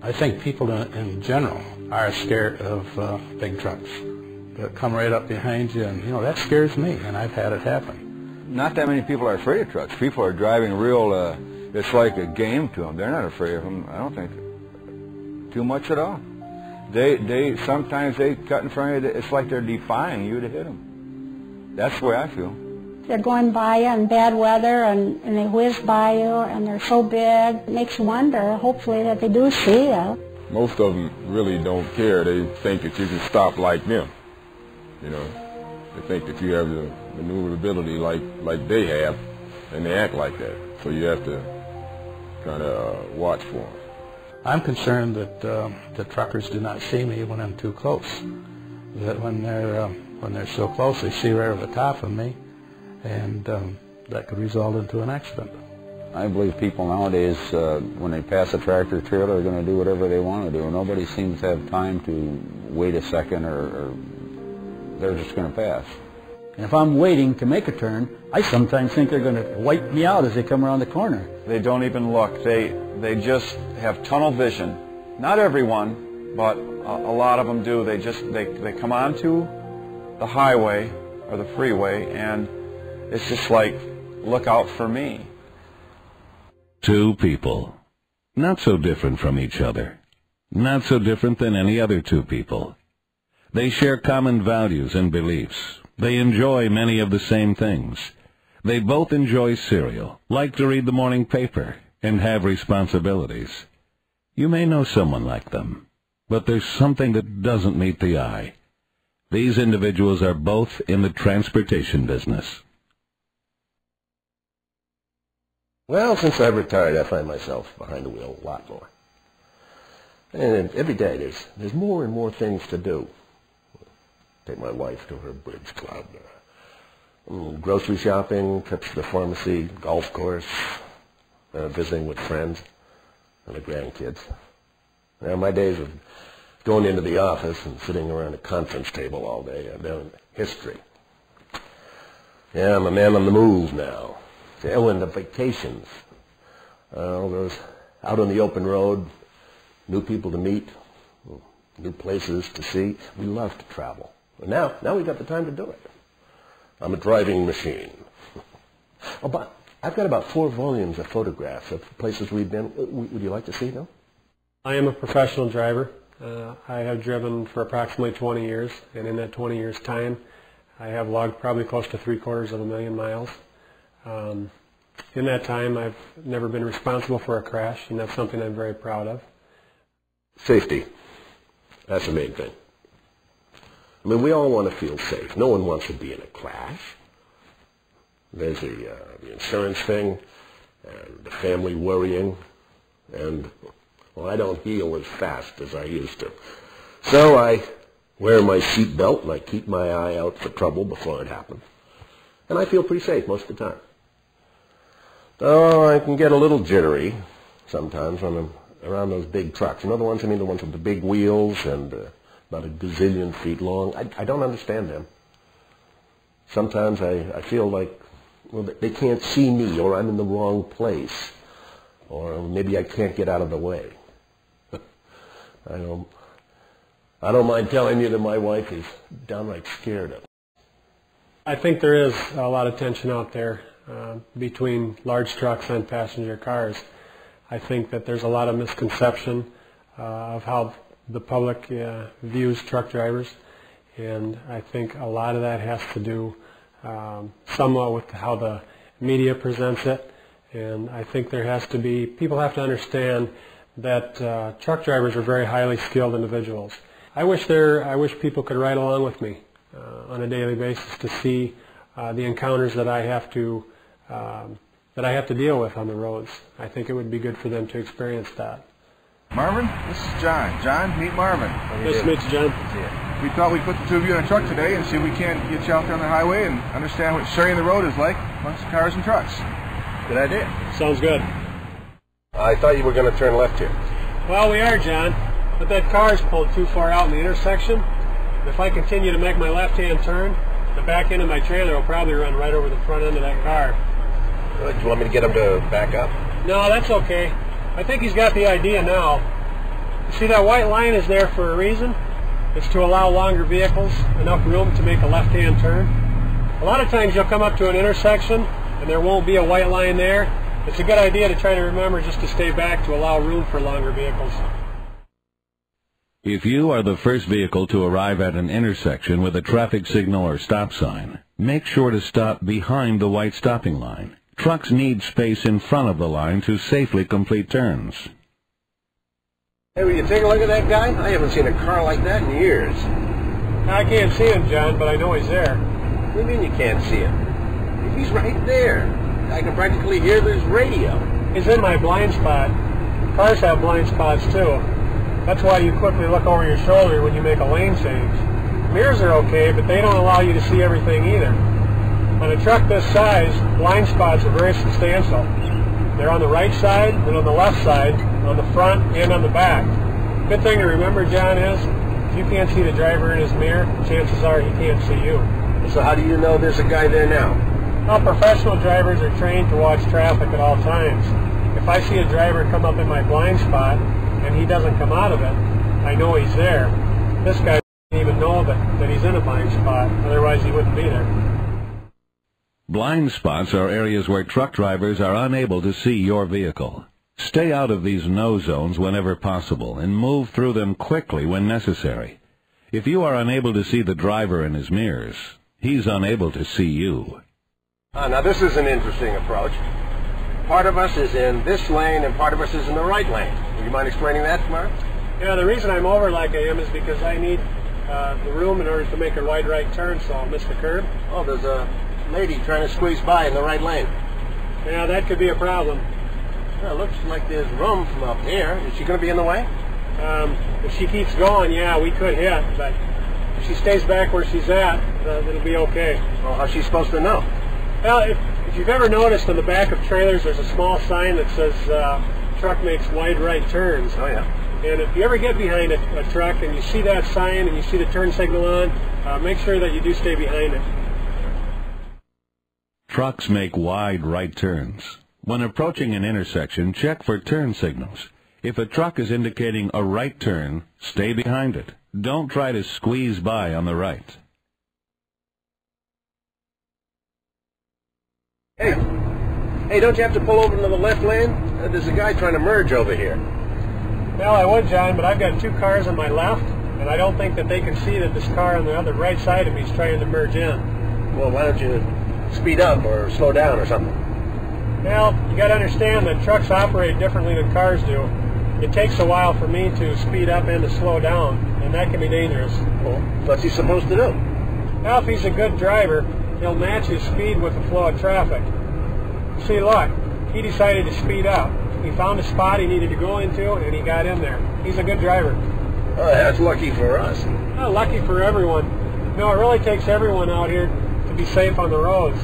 I think people in general are scared of big trucks that come right up behind you, and that scares me, and I've had it happen. Not that many people are afraid of trucks. People are driving real, it's like a game to them. They're not afraid of them, I don't think, too much at all. Sometimes they cut in front of you, it's like they're defying you to hit them. That's the way I feel. They're going by you in bad weather, and they whiz by you, and they're so big. It makes you wonder, hopefully, that they do see you. Most of them really don't care. They think that you can stop like them. They think that you have the maneuverability like they have, and they act like that. So you have to kind of watch for them. I'm concerned that the truckers do not see me when I'm too close. That when they're so close, they see right over the top of me, and that could result into an accident. I believe people nowadays, when they pass a tractor trailer, are going to do whatever they want to do. Nobody seems to have time to wait a second, or they're just going to pass. And if I'm waiting to make a turn, I sometimes think they're going to wipe me out as they come around the corner. They don't even look. They just have tunnel vision. Not everyone, but a lot of them do. They come onto the highway or the freeway, and it's just like, look out for me. Two people, not so different from each other, not so different than any other two people. They share common values and beliefs. They enjoy many of the same things. They both enjoy cereal, like to read the morning paper, and have responsibilities. You may know someone like them, but there's something that doesn't meet the eye. These individuals are both in the transportation business. Well, since I've retired, I find myself behind the wheel a lot more. And every day there's more and more things to do. Take my wife to her bridge club, grocery shopping, trips to the pharmacy, golf course, visiting with friends and the grandkids. Now, my days of going into the office and sitting around a conference table all day are down in history. Yeah, I'm a man on the move now. And the vacations. Those out on the open road, new people to meet, new places to see. We love to travel. And now we got the time to do it. I'm a driving machine. But I've got about 4 volumes of photographs of places we've been. Would you like to see them? I am a professional driver. I have driven for approximately 20 years, and in that 20 years' time, I have logged probably close to 750,000 miles. In that time, I've never been responsible for a crash, and that's something I'm very proud of. Safety. That's the main thing. I mean, we all want to feel safe. No one wants to be in a crash. There's the insurance thing, and the family worrying, and, well, I don't heal as fast as I used to. So I wear my seat belt, and I keep my eye out for trouble before it happens. And I feel pretty safe most of the time. Oh, I can get a little jittery sometimes when I'm around those big trucks. And other ones, I mean the ones with the big wheels and about a gazillion feet long. I don't understand them. Sometimes I feel like, well, they can't see me, or I'm in the wrong place, or maybe I can't get out of the way. I don't mind telling you that my wife is downright scared of it. I think there is a lot of tension out there between large trucks and passenger cars. I think that there's a lot of misconception of how the public views truck drivers, and I think a lot of that has to do somewhat with how the media presents it, and I think there has to be, people have to understand that truck drivers are very highly skilled individuals. I wish people could ride along with me on a daily basis to see the encounters that I have to deal with on the roads. I think it would be good for them to experience that. Marvin, this is John. John, meet Marvin. Nice to meet you, John. We thought we'd put the two of you in a truck today and see if we can't get you out there on the highway and understand what sharing the road is like amongst cars and trucks. Good idea. Sounds good. I thought you were going to turn left here. Well, we are, John, but that car's pulled too far out in the intersection. If I continue to make my left-hand turn, the back end of my trailer will probably run right over the front end of that car. Do you want me to get him to back up? No, that's okay. I think he's got the idea now. See, that white line is there for a reason. It's to allow longer vehicles enough room to make a left-hand turn. A lot of times you'll come up to an intersection and there won't be a white line there. It's a good idea to try to remember just to stay back to allow room for longer vehicles. If you are the first vehicle to arrive at an intersection with a traffic signal or stop sign, make sure to stop behind the white stopping line. Trucks need space in front of the line to safely complete turns. Hey, will you take a look at that guy? I haven't seen a car like that in years. I can't see him, John, but I know he's there. What do you mean you can't see him? He's right there. I can practically hear his radio. He's in my blind spot. Cars have blind spots, too. That's why you quickly look over your shoulder when you make a lane change. Mirrors are okay, but they don't allow you to see everything either. On a truck this size, blind spots are very substantial. They're on the right side and on the left side, on the front and on the back. Good thing to remember, John, is if you can't see the driver in his mirror, chances are he can't see you. So how do you know there's a guy there now? Well, professional drivers are trained to watch traffic at all times. If I see a driver come up in my blind spot and he doesn't come out of it, I know he's there. This guy doesn't even know that he's in a blind spot, otherwise he wouldn't be there. Blind spots are areas where truck drivers are unable to see your vehicle. Stay out of these no zones whenever possible and move through them quickly when necessary. If you are unable to see the driver in his mirrors, he's unable to see you. Now this is an interesting approach. Part of us is in this lane and part of us is in the right lane. Would you mind explaining that, Mark? Yeah, the reason I'm over like I am is because I need the room in order to make a wide right turn, so I'll miss the curb. Oh, there's a lady trying to squeeze by in the right lane. Yeah, that could be a problem. Well, it looks like there's room from up here. Is she going to be in the way? If she keeps going, yeah, we could hit, but if she stays back where she's at, it'll be okay. Well, how's she supposed to know? Well, if you've ever noticed on the back of trailers, there's a small sign that says truck makes wide right turns. Oh, yeah. And if you ever get behind a truck and you see that sign and you see the turn signal on, make sure that you do stay behind it. Trucks make wide right turns. When approaching an intersection, check for turn signals. If a truck is indicating a right turn, stay behind it. Don't try to squeeze by on the right. Hey, don't you have to pull over into the left lane? There's a guy trying to merge over here. Well, I would, John, but I've got two cars on my left, and I don't think that they can see that this car on the other right side of me is trying to merge in. Well, why don't you speed up or slow down or something? Well, you got to understand that trucks operate differently than cars do. It takes a while for me to speed up and to slow down, and that can be dangerous. Well, what's he supposed to do? Well, if he's a good driver, he'll match his speed with the flow of traffic. See, look, he decided to speed up. He found a spot he needed to go into, and he got in there. He's a good driver. Oh, that's lucky for us. Well, lucky for everyone. No, it really takes everyone out here to be safe on the roads.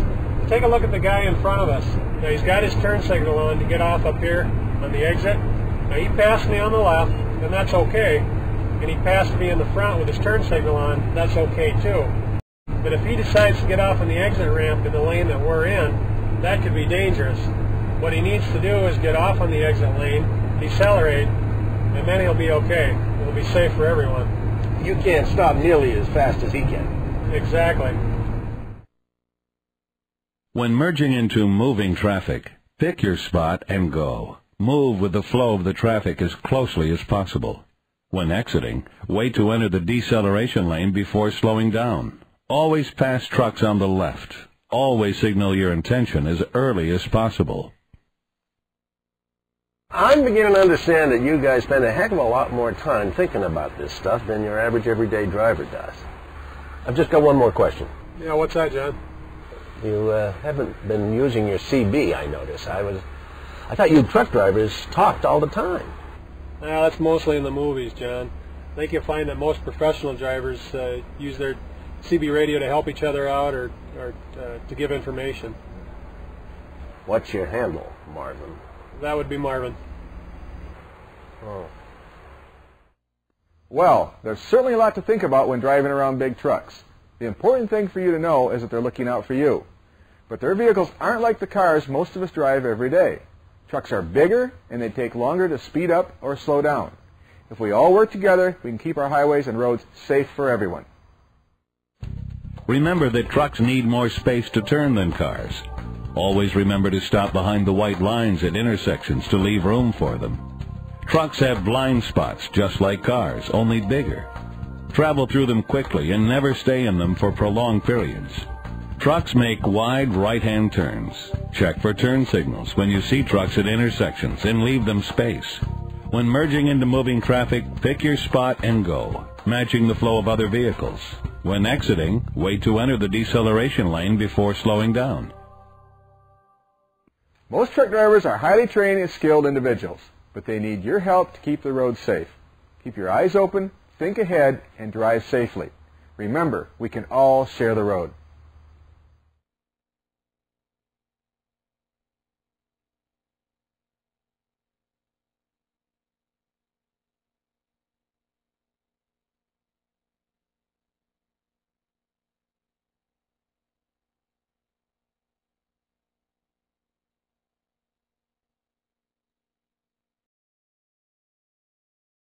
Take a look at the guy in front of us. Now, he's got his turn signal on to get off up here on the exit. Now, he passed me on the left, and that's okay. And he passed me in the front with his turn signal on. That's okay, too. But if he decides to get off on the exit ramp in the lane that we're in, that could be dangerous. What he needs to do is get off on the exit lane, decelerate, and then he'll be okay. It'll be safe for everyone. You can't stop nearly as fast as he can. Exactly. When merging into moving traffic, pick your spot and go. Move with the flow of the traffic as closely as possible. When exiting, wait to enter the deceleration lane before slowing down. Always pass trucks on the left. Always signal your intention as early as possible. I'm beginning to understand that you guys spend a heck of a lot more time thinking about this stuff than your average everyday driver does. I've just got one more question. Yeah, what's that, John? You haven't been using your CB, I notice. I thought you truck drivers talked all the time. Well, that's mostly in the movies, John. I think you'll find that most professional drivers use their CB radio to help each other out or to give information. What's your handle, Marvin? That would be Marvin. Oh. Well, there's certainly a lot to think about when driving around big trucks. The important thing for you to know is that they're looking out for you. But their vehicles aren't like the cars most of us drive every day. Trucks are bigger, and they take longer to speed up or slow down. If we all work together, we can keep our highways and roads safe for everyone. Remember that trucks need more space to turn than cars. Always remember to stop behind the white lines at intersections to leave room for them. Trucks have blind spots just like cars, only bigger. Travel through them quickly and never stay in them for prolonged periods. Trucks make wide right-hand turns. Check for turn signals when you see trucks at intersections and leave them space. When merging into moving traffic, pick your spot and go, matching the flow of other vehicles. When exiting, wait to enter the deceleration lane before slowing down. Most truck drivers are highly trained and skilled individuals, but they need your help to keep the roads safe. Keep your eyes open, think ahead, and drive safely. Remember, we can all share the road.